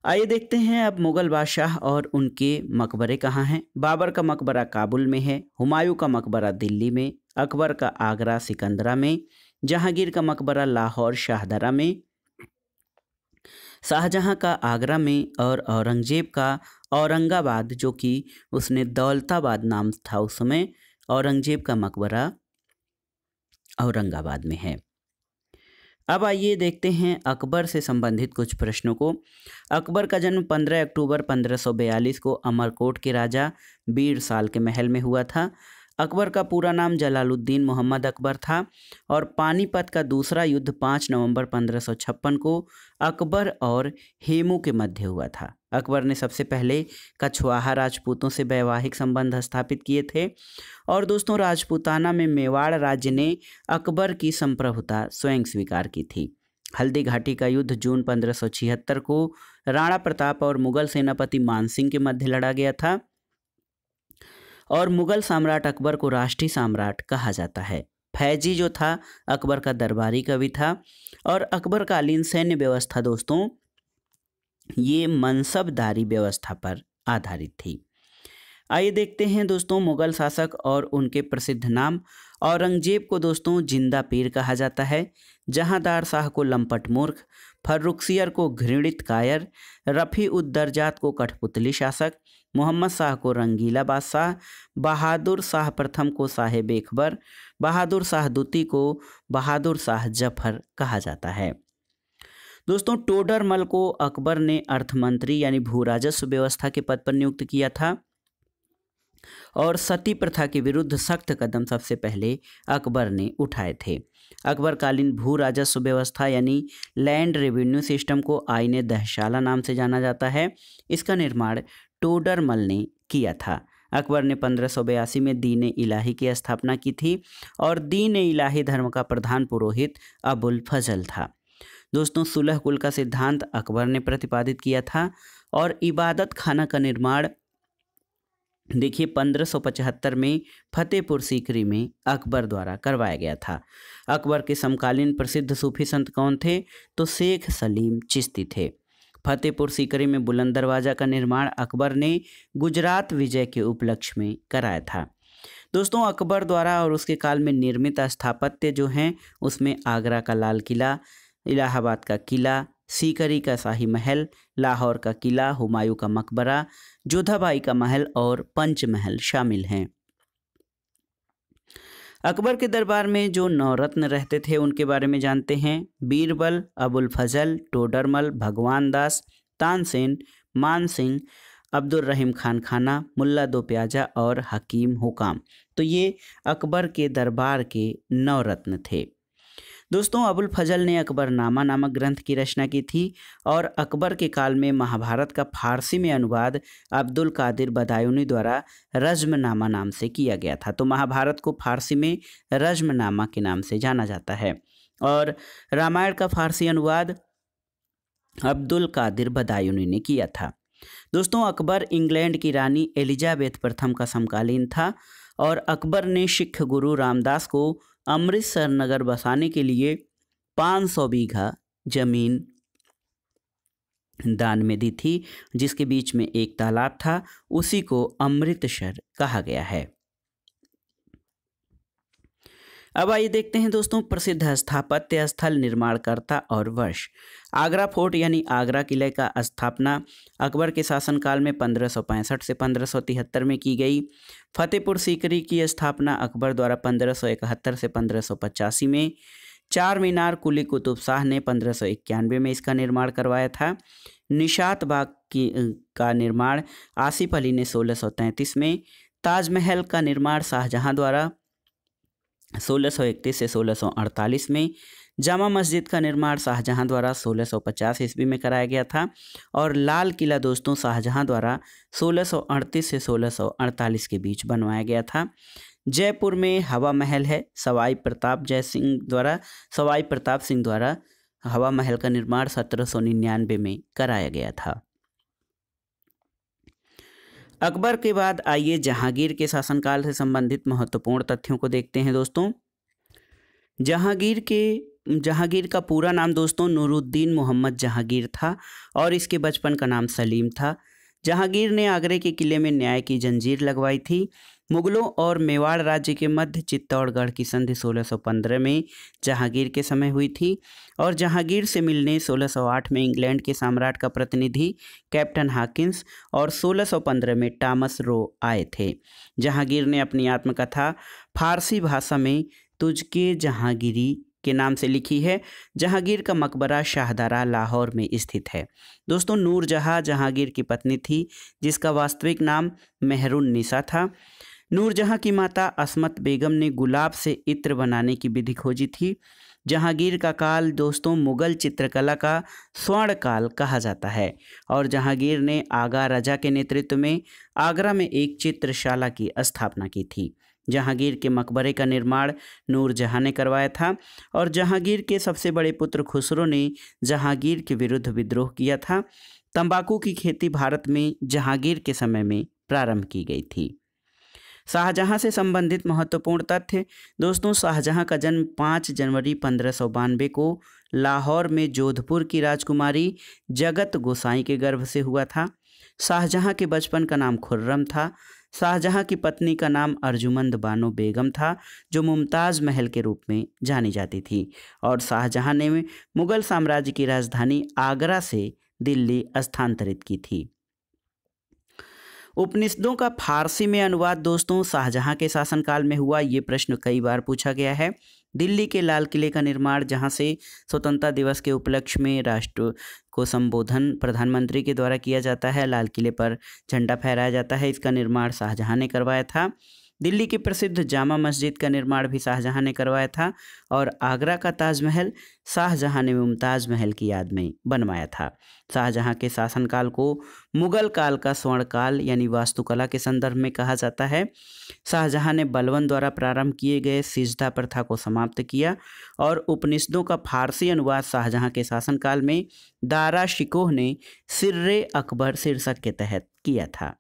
आइए देखते हैं अब मुग़ल बादशाह और उनके मकबरे कहाँ हैं। बाबर का मकबरा काबुल में है, हुमायूं का मकबरा दिल्ली में, अकबर का आगरा सिकंदरा में, जहांगीर का मकबरा लाहौर शाहदरा में, शाहजहां का आगरा में और औरंगजेब का औरंगाबाद जो कि उसने दौलताबाद नाम था उस समय, औरंगजेब का मकबरा औरंगाबाद में है। अब आइए देखते हैं अकबर से संबंधित कुछ प्रश्नों को। अकबर का जन्म 15 अक्टूबर 1542 को अमरकोट के राजा बीर साल के महल में हुआ था। अकबर का पूरा नाम जलालुद्दीन मोहम्मद अकबर था और पानीपत का दूसरा युद्ध 5 नवंबर 1556 को अकबर और हेमू के मध्य हुआ था। अकबर ने सबसे पहले कछवाहा राजपूतों से वैवाहिक संबंध स्थापित किए थे और दोस्तों राजपूताना में मेवाड़ राज्य ने अकबर की संप्रभुता स्वयं स्वीकार की थी। हल्दी घाटी का युद्ध जून 1576 को राणा प्रताप और मुगल सेनापति मानसिंह के मध्य लड़ा गया था और मुगल सम्राट अकबर को राष्ट्रीय सम्राट कहा जाता है। फैजी जो था अकबर का दरबारी कवि था और अकबरकालीन सैन्य व्यवस्था दोस्तों ये मनसबदारी व्यवस्था पर आधारित थी। आइए देखते हैं दोस्तों मुगल शासक और उनके प्रसिद्ध नाम। औरंगजेब को दोस्तों जिंदा पीर कहा जाता है, जहांदार शाह को लंपट मूर्ख, फर्रुखसियर को घृणित कायर, रफ़ी उद्दरजात को कठपुतली शासक, मोहम्मद शाह को रंगीला बादशाह, बहादुर शाह प्रथम को साहेब अकबर, बहादुर शाह द्वितीय को बहादुर शाह जफर कहा जाता है। दोस्तों टोडरमल को अकबर ने अर्थमंत्री यानी भू राजस्व व्यवस्था के पद पर नियुक्त किया था और सती प्रथा के विरुद्ध सख्त कदम सबसे पहले अकबर ने उठाए थे। अकबरकालीन भू राजस्व व्यवस्था यानी लैंड रेवेन्यू सिस्टम को आईने दहशाला नाम से जाना जाता है। इसका निर्माण टोडरमल ने किया था। अकबर ने 1582 में दीन इलाही की स्थापना की थी और दीन इलाही धर्म का प्रधान पुरोहित अबुल फजल था। दोस्तों सुलह कुल का सिद्धांत अकबर ने प्रतिपादित किया था और इबादत खाना का निर्माण देखिए 1575 में फतेहपुर सीकरी में अकबर द्वारा करवाया गया था। अकबर के समकालीन प्रसिद्ध सूफी संत कौन थे? तो शेख सलीम चिश्ती थे। फतेहपुर सीकरी में बुलंद दरवाज़ा का निर्माण अकबर ने गुजरात विजय के उपलक्ष्य में कराया था। दोस्तों अकबर द्वारा और उसके काल में निर्मित स्थापत्य जो हैं उसमें आगरा का लाल किला, इलाहाबाद का किला, सीकरी का शाही महल, लाहौर का किला, हुमायूं का मकबरा, जोधाबाई का महल और पंचमहल शामिल हैं। अकबर के दरबार में जो नवरत्न रहते थे उनके बारे में जानते हैं। बीरबल, अबुल फजल, टोडरमल, भगवान दास, तानसेन, मान सिंह, अब्दुल रहीम खान खाना, मुल्ला दो प्याजा और हकीम हुकाम। तो ये अकबर के दरबार के नवरत्न थे। दोस्तों अबुल फजल ने अकबरनामा नामक ग्रंथ की रचना की थी और अकबर के काल में महाभारत का फारसी में अनुवाद अब्दुल कादिर बदायूनी द्वारा रज़्मनामा नाम से किया गया था। तो महाभारत को फारसी में रज़्मनामा के नाम से जाना जाता है और रामायण का फारसी अनुवाद अब्दुल कादिर बदायूनी ने किया था। दोस्तों अकबर इंग्लैंड की रानी एलिजाबेथ प्रथम का समकालीन था और अकबर ने सिख गुरु रामदास को अमृतसर नगर बसाने के लिए 500 बीघा जमीन दान में दी थी, जिसके बीच में एक तालाब था, उसी को अमृतसर कहा गया है। अब आइए देखते हैं दोस्तों प्रसिद्ध स्थापत्य स्थल, निर्माणकर्ता और वर्ष। आगरा फोर्ट यानी आगरा किले का स्थापना अकबर के शासनकाल में 1565 से 1573 में की गई। फतेहपुर सीकरी की स्थापना अकबर द्वारा 1571 से 1585 में। चार मीनार कुली कुतुब शाह ने 1591 में इसका निर्माण करवाया था। निशात बाग का निर्माण आसिफ अली ने 1633 में। ताजमहल का निर्माण शाहजहां द्वारा 1631 से 1648 में। जामा मस्जिद का निर्माण शाहजहां द्वारा 1650 ईस्वी में कराया गया था। और लाल किला दोस्तों शाहजहां द्वारा 1638 से 1648 के बीच बनवाया गया था। जयपुर में हवा महल है, सवाई प्रताप सिंह द्वारा हवा महल का निर्माण 1799 में कराया गया था। अकबर के बाद आइए जहांगीर के शासनकाल से संबंधित महत्वपूर्ण तथ्यों को देखते हैं दोस्तों। जहांगीर का पूरा नाम दोस्तों नूरुद्दीन मोहम्मद जहांगीर था और इसके बचपन का नाम सलीम था। जहांगीर ने आगरे के किले में न्याय की जंजीर लगवाई थी। मुगलों और मेवाड़ राज्य के मध्य चित्तौड़गढ़ की संधि 1615 में जहांगीर के समय हुई थी और जहांगीर से मिलने 1608 में इंग्लैंड के सम्राट का प्रतिनिधि कैप्टन हाकिंस और 1615 में टॉमस रो आए थे। जहांगीर ने अपनी आत्मकथा फारसी भाषा में तुझके जहांगीरी के नाम से लिखी है। जहांगीर का मकबरा शाहदरा लाहौर में स्थित है। दोस्तों नूरजहां जहांगीर की पत्नी थी जिसका वास्तविक नाम मेहरुन्निसा था। नूरजहां की माता असमत बेगम ने गुलाब से इत्र बनाने की विधि खोजी थी। जहांगीर का काल दोस्तों मुगल चित्रकला का स्वर्ण काल कहा जाता है और जहांगीर ने आगा रजा के नेतृत्व में आगरा में एक चित्रशाला की स्थापना की थी। जहांगीर के मकबरे का निर्माण नूरजहां ने करवाया था और जहांगीर के सबसे बड़े पुत्र खुसरो ने जहांगीर के विरुद्ध विद्रोह किया था। तंबाकू की खेती भारत में जहांगीर के समय में प्रारंभ की गई थी। शाहजहां से संबंधित महत्वपूर्ण तथ्य दोस्तों, शाहजहां का जन्म 5 जनवरी 1592 को लाहौर में जोधपुर की राजकुमारी जगत गोसाई के गर्भ से हुआ था। शाहजहां के बचपन का नाम खुर्रम था। शाहजहां की पत्नी का नाम अर्जुमंद बानो बेगम था जो मुमताज़ महल के रूप में जानी जाती थी और शाहजहां ने मुगल साम्राज्य की राजधानी आगरा से दिल्ली स्थानांतरित की थी। उपनिषदों का फारसी में अनुवाद दोस्तों शाहजहां के शासनकाल में हुआ, ये प्रश्न कई बार पूछा गया है। दिल्ली के लाल किले का निर्माण, जहां से स्वतंत्रता दिवस के उपलक्ष्य में राष्ट्र को संबोधन प्रधानमंत्री के द्वारा किया जाता है, लाल किले पर झंडा फहराया जाता है, इसका निर्माण शाहजहां ने करवाया था। दिल्ली की प्रसिद्ध जामा मस्जिद का निर्माण भी शाहजहां ने करवाया था और आगरा का ताजमहल शाहजहां ने मुमताज़ महल की याद में बनवाया था। शाहजहां के शासनकाल को मुगल काल का स्वर्ण काल यानी वास्तुकला के संदर्भ में कहा जाता है। शाहजहां ने बलबन द्वारा प्रारंभ किए गए सिजदा प्रथा को समाप्त किया और उपनिषदों का फारसी अनुवाद शाहजहां के शासनकाल में दारा शिकोह ने सिर्रे अकबर शीर्षक के तहत किया था।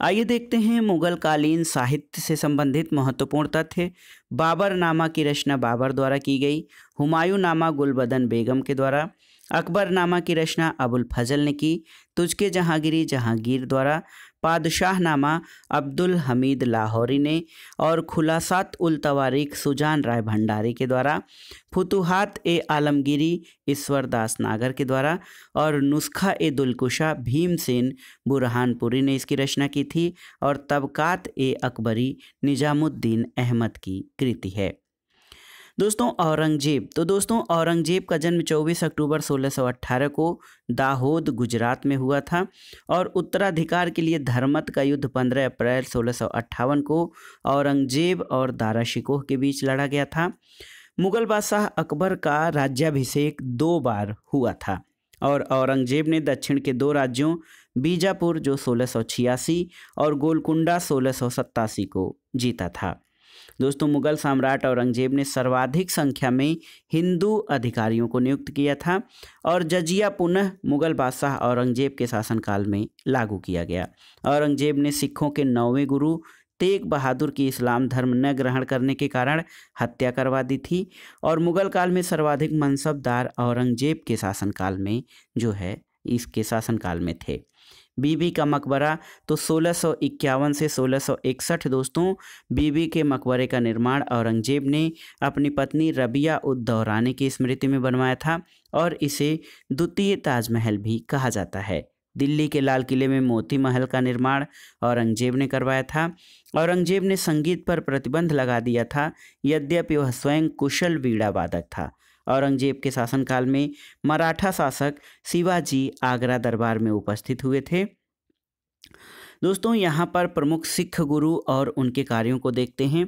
आइए देखते हैं मुगल कालीन साहित्य से संबंधित महत्वपूर्ण तथ्य। बाबर नामा की रचना बाबर द्वारा की गई, हुमायूं नामा गुलबदन बेगम के द्वारा, अकबर नामा की रचना अबुल फजल ने की, तुझके जहांगीरी जहांगीर द्वारा, पादशाह नामा अब्दुल हमीद लाहौरी ने और खुलासात उल तवारीख सुजान राय भंडारी के द्वारा, फुतुहात ए आलमगीरी ईश्वर दास नागर के द्वारा और नुस्खा ए दुलकुशा भीमसेन बुरहानपुरी ने इसकी रचना की थी और तबकात ए अकबरी निजामुद्दीन अहमद की कृति है। दोस्तों औरंगजेब, तो दोस्तों औरंगजेब का जन्म 24 अक्टूबर 1618 को दाहोद गुजरात में हुआ था और उत्तराधिकार के लिए धर्मत का युद्ध 15 अप्रैल 1658 को औरंगजेब और दारा शिकोह के बीच लड़ा गया था। मुगल बादशाह अकबर का राज्याभिषेक 2 बार हुआ था और औरंगजेब ने दक्षिण के 2 राज्यों बीजापुर जो 1686 और गोलकुंडा 1687 को जीता था। दोस्तों मुगल सम्राट औरंगजेब ने सर्वाधिक संख्या में हिंदू अधिकारियों को नियुक्त किया था और जजिया पुनः मुगल बादशाह औरंगजेब के शासनकाल में लागू किया गया। औरंगजेब ने सिखों के 9वें गुरु तेग बहादुर की इस्लाम धर्म न ग्रहण करने के कारण हत्या करवा दी थी और मुगल काल में सर्वाधिक मनसबदार औरंगजेब के शासनकाल में जो है इसके शासनकाल में थे। बीबी का मकबरा, तो 1651 से 1661 दोस्तों बीबी के मकबरे का निर्माण औरंगजेब ने अपनी पत्नी रबिया उद दौरानी की स्मृति में बनवाया था और इसे द्वितीय ताजमहल भी कहा जाता है। दिल्ली के लाल किले में मोती महल का निर्माण औरंगजेब ने करवाया था। औरंगजेब ने संगीत पर प्रतिबंध लगा दिया था, यद्यपि वह स्वयं कुशल वीणा वादक था। औरंगजेब के शासनकाल में मराठा शासक शिवाजी आगरा दरबार में उपस्थित हुए थे। दोस्तों यहाँ पर प्रमुख सिख गुरु और उनके कार्यों को देखते हैं।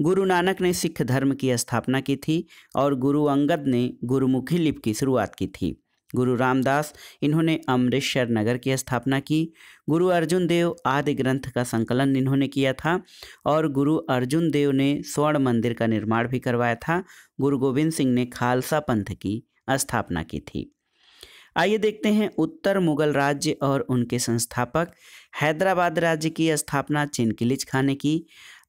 गुरु नानक ने सिख धर्म की स्थापना की थी और गुरु अंगद ने गुरुमुखी लिपि की शुरुआत की थी। गुरु रामदास इन्होंने अमृतसर नगर की स्थापना की। गुरु अर्जुन देव आदि ग्रंथ का संकलन इन्होंने किया था और गुरु अर्जुन देव ने स्वर्ण मंदिर का निर्माण भी करवाया था। गुरु गोविंद सिंह ने खालसा पंथ की स्थापना की थी। आइए देखते हैं उत्तर मुगल राज्य और उनके संस्थापक। हैदराबाद राज्य की स्थापना चिनकिलिच खां ने की।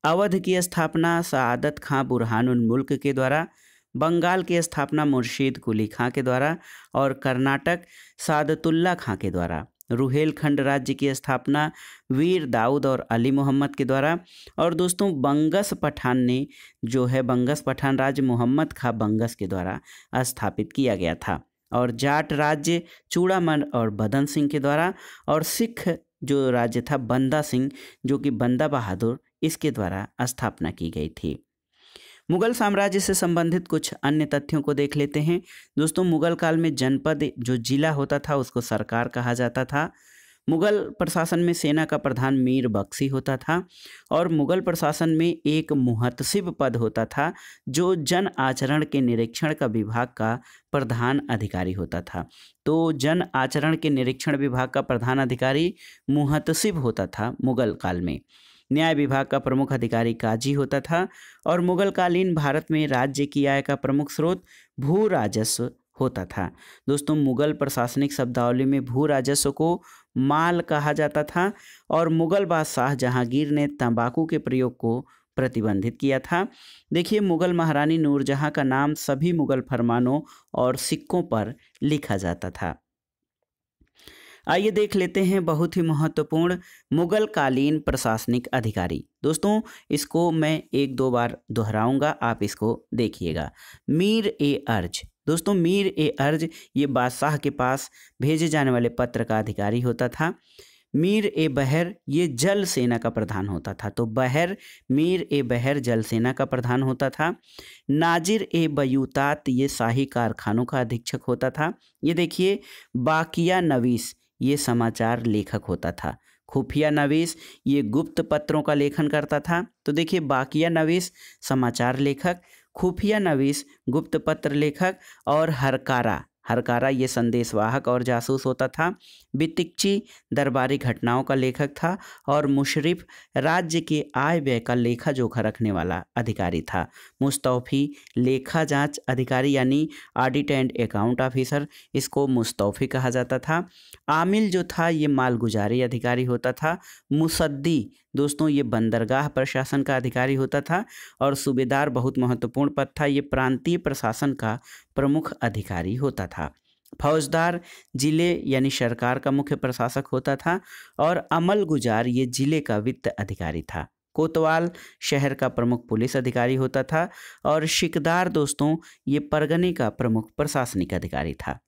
अवध की स्थापना सआदत खां बुरहानुल मुल्क के द्वारा। बंगाल की स्थापना मुर्शीद कुली खां के द्वारा और कर्नाटक सादतुल्ला खां के द्वारा। रुहेलखंड राज्य की स्थापना वीर दाऊद और अली मोहम्मद के द्वारा। और दोस्तों बंगस पठान ने जो है बंगस पठान राज्य मोहम्मद खां बंगस के द्वारा स्थापित किया गया था। और जाट राज्य चूड़ामल और बदन सिंह के द्वारा। और सिख जो राज्य था बंदा सिंह जो कि बंदा बहादुर इसके द्वारा स्थापना की गई थी। मुगल साम्राज्य से संबंधित कुछ अन्य तथ्यों को देख लेते हैं। दोस्तों मुगल काल में जनपद जो जिला होता था उसको सरकार कहा जाता था। मुगल प्रशासन में सेना का प्रधान मीर बख्शी होता था और मुगल प्रशासन में एक मुहतसिब पद होता था जो जन आचरण के निरीक्षण का विभाग का प्रधान अधिकारी होता था। तो जन आचरण के निरीक्षण विभाग का प्रधान अधिकारी मुहतसिब होता था मुगल काल में। न्याय विभाग का प्रमुख अधिकारी काजी होता था और मुगल कालीन भारत में राज्य की आय का प्रमुख स्रोत भू राजस्व होता था। दोस्तों मुगल प्रशासनिक शब्दावली में भू राजस्व को माल कहा जाता था और मुगल बादशाह जहांगीर ने तंबाकू के प्रयोग को प्रतिबंधित किया था। देखिए मुगल महारानी नूरजहां का नाम सभी मुगल फरमानों और सिक्कों पर लिखा जाता था। आइए देख लेते हैं बहुत ही महत्वपूर्ण मुगल कालीन प्रशासनिक अधिकारी। दोस्तों इसको मैं एक दो बार दोहराऊंगा, आप इसको देखिएगा। मीर ए अर्ज। दोस्तों मीर ए अर्ज ये बादशाह के पास भेजे जाने वाले पत्र का अधिकारी होता था। मीर ए बहर ये जल सेना का प्रधान होता था। तो बहर मीर ए बहर जल सेना का प्रधान होता था। नाजिर ए बयूतात ये शाही कारखानों का अधीक्षक होता था। ये देखिए बाकिया नवीस ये समाचार लेखक होता था। खुफिया नवीस ये गुप्त पत्रों का लेखन करता था। तो देखिए बाकिया नवीस समाचार लेखक, खुफिया नवीस गुप्त पत्र लेखक और हरकारा ये संदेशवाहक और जासूस होता था। बितिक्ची दरबारी घटनाओं का लेखक था और मुशरिफ राज्य के आय व्यय का लेखा जोखा रखने वाला अधिकारी था। मुस्तौफी लेखा जांच अधिकारी यानी ऑडिट एंड अकाउंट ऑफिसर, इसको मुस्तौफी कहा जाता था। आमिल जो था ये मालगुजारी अधिकारी होता था। मुसद्दी दोस्तों ये बंदरगाह प्रशासन का अधिकारी होता था। और सूबेदार बहुत महत्वपूर्ण पद था, ये प्रांतीय प्रशासन का प्रमुख अधिकारी होता था। फौजदार जिले यानी सरकार का मुख्य प्रशासक होता था। और अमल गुजार ये जिले का वित्त अधिकारी था। कोतवाल शहर का प्रमुख पुलिस अधिकारी होता था। और शिकदार दोस्तों ये परगने का प्रमुख प्रशासनिक अधिकारी था।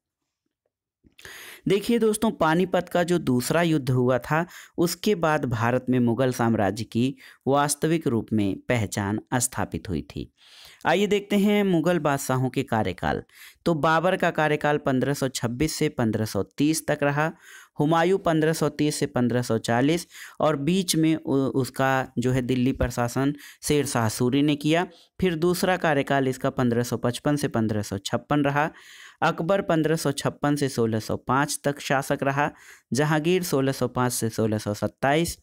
देखिए दोस्तों पानीपत का जो दूसरा युद्ध हुआ था उसके बाद भारत में मुगल साम्राज्य की वास्तविक रूप में पहचान स्थापित हुई थी। आइए देखते हैं मुगल बादशाहों के कार्यकाल। तो बाबर का कार्यकाल 1526 से 1530 तक रहा। हुमायूं 1530 से 1540 और बीच में उसका जो है दिल्ली प्रशासन शेर शाह सूरी ने किया। फिर दूसरा कार्यकाल इसका 1555 से 1556 रहा। अकबर 1556 से 1605 तक शासक रहा। जहांगीर 1605 से 1627,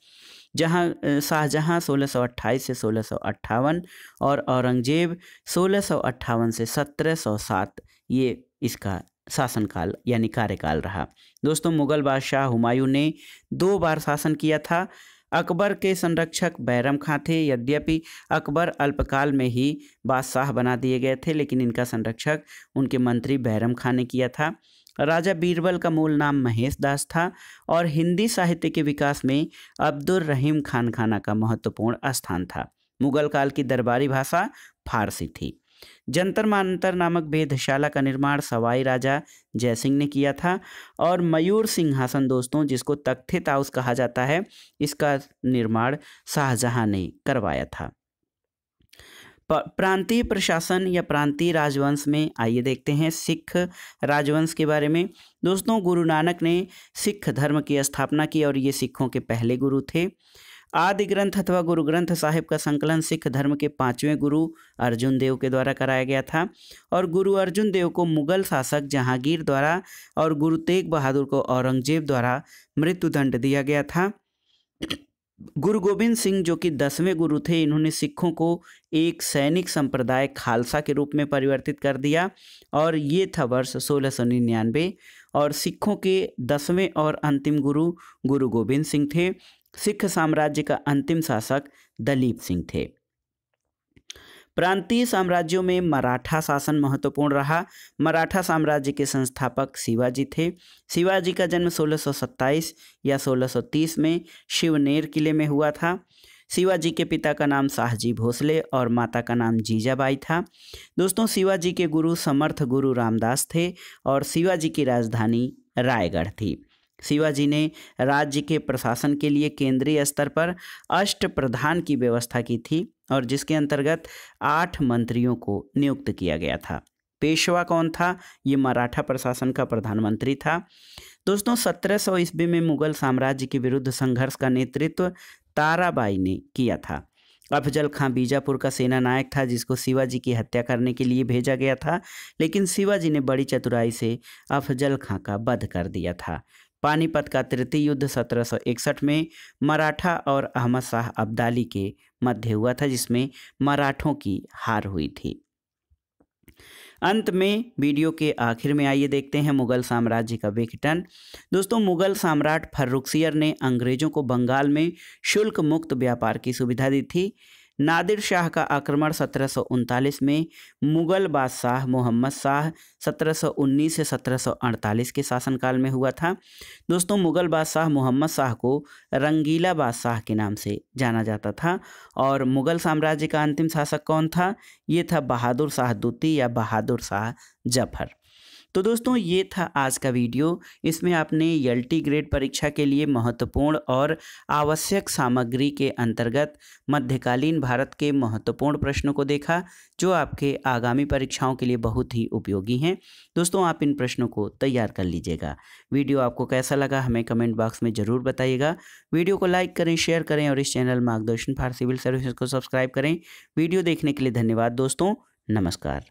शाहजहां 1628 से 1658 और औरंगजेब 1658 से 1707 ये इसका शासनकाल यानी कार्यकाल रहा। दोस्तों मुगल बादशाह हुमायूं ने 2 बार शासन किया था। अकबर के संरक्षक बैरम खां थे। यद्यपि अकबर अल्पकाल में ही बादशाह बना दिए गए थे लेकिन इनका संरक्षक उनके मंत्री बैरम खां ने किया था। राजा बीरबल का मूल नाम महेश दास था और हिंदी साहित्य के विकास में अब्दुल रहीम खान खाना का महत्वपूर्ण स्थान था। मुगल काल की दरबारी भाषा फारसी थी। जंतर मांतर नामक वेधशाला का निर्माण सवाई राजा जयसिंह ने किया था। और मयूर सिंहासन दोस्तों जिसको तख्ते ताउस कहा जाता है, इसका निर्माण शाहजहां ने करवाया था। प्रांतीय प्रशासन या प्रांतीय राजवंश में आइए देखते हैं सिख राजवंश के बारे में। दोस्तों, गुरु नानक ने सिख धर्म की स्थापना की और ये सिखों के पहले गुरु थे। आदि ग्रंथ अथवा गुरु ग्रंथ साहिब का संकलन सिख धर्म के 5वें गुरु अर्जुन देव के द्वारा कराया गया था और गुरु अर्जुन देव को मुगल शासक जहांगीर द्वारा और गुरु तेग बहादुर को औरंगजेब द्वारा मृत्युदंड दिया गया था। गुरु गोविंद सिंह जो कि 10वें गुरु थे, इन्होंने सिखों को एक सैनिक संप्रदाय खालसा के रूप में परिवर्तित कर दिया और ये था वर्ष 1699 और सिखों के 10वें और अंतिम गुरु गुरु गोविंद सिंह थे। सिख साम्राज्य का अंतिम शासक दलीप सिंह थे। प्रांतीय साम्राज्यों में मराठा शासन महत्वपूर्ण रहा। मराठा साम्राज्य के संस्थापक शिवाजी थे। शिवाजी का जन्म 1627 या 1630 में शिवनेर किले में हुआ था। शिवाजी के पिता का नाम शाहजी भोसले और माता का नाम जीजाबाई था। दोस्तों, शिवाजी के गुरु समर्थ गुरु रामदास थे और शिवाजी की राजधानी रायगढ़ थी। शिवाजी ने राज्य के प्रशासन के लिए केंद्रीय स्तर पर अष्टप्रधान की व्यवस्था की थी और जिसके अंतर्गत 8 मंत्रियों को नियुक्त किया गया था। पेशवा कौन था? ये मराठा प्रशासन का प्रधानमंत्री था। दोस्तों, 1700 ईस्वी में मुगल साम्राज्य के विरुद्ध संघर्ष का नेतृत्व ताराबाई ने किया था। अफजल खां बीजापुर का सेना नायक था जिसको शिवाजी की हत्या करने के लिए भेजा गया था, लेकिन शिवाजी ने बड़ी चतुराई से अफजल खां का वध कर दिया था। पानीपत का तृतीय युद्ध 1761 में मराठा और अहमद शाह अब्दाली के मध्य हुआ था, जिसमें मराठों की हार हुई थी। अंत में वीडियो के आखिर में आइए देखते हैं मुगल साम्राज्य का विघटन। दोस्तों, मुगल सम्राट फर्रुखसियर ने अंग्रेजों को बंगाल में शुल्क मुक्त व्यापार की सुविधा दी थी। नादिर शाह का आक्रमण 1739 में मुगल बादशाह मोहम्मद शाह 1719 से 1748 के शासनकाल में हुआ था। दोस्तों, मुगल बादशाह मोहम्मद शाह को रंगीला बादशाह के नाम से जाना जाता था और मुगल साम्राज्य का अंतिम शासक कौन था? ये था बहादुर शाह दूती या बहादुर शाह जफर। तो दोस्तों, ये था आज का वीडियो। इसमें आपने एलटी ग्रेड परीक्षा के लिए महत्वपूर्ण और आवश्यक सामग्री के अंतर्गत मध्यकालीन भारत के महत्वपूर्ण प्रश्नों को देखा जो आपके आगामी परीक्षाओं के लिए बहुत ही उपयोगी हैं। दोस्तों, आप इन प्रश्नों को तैयार कर लीजिएगा। वीडियो आपको कैसा लगा हमें कमेंट बॉक्स में ज़रूर बताइएगा। वीडियो को लाइक करें, शेयर करें और इस चैनल मार्गदर्शन फॉर सिविल सर्विसेज को सब्सक्राइब करें। वीडियो देखने के लिए धन्यवाद दोस्तों। नमस्कार।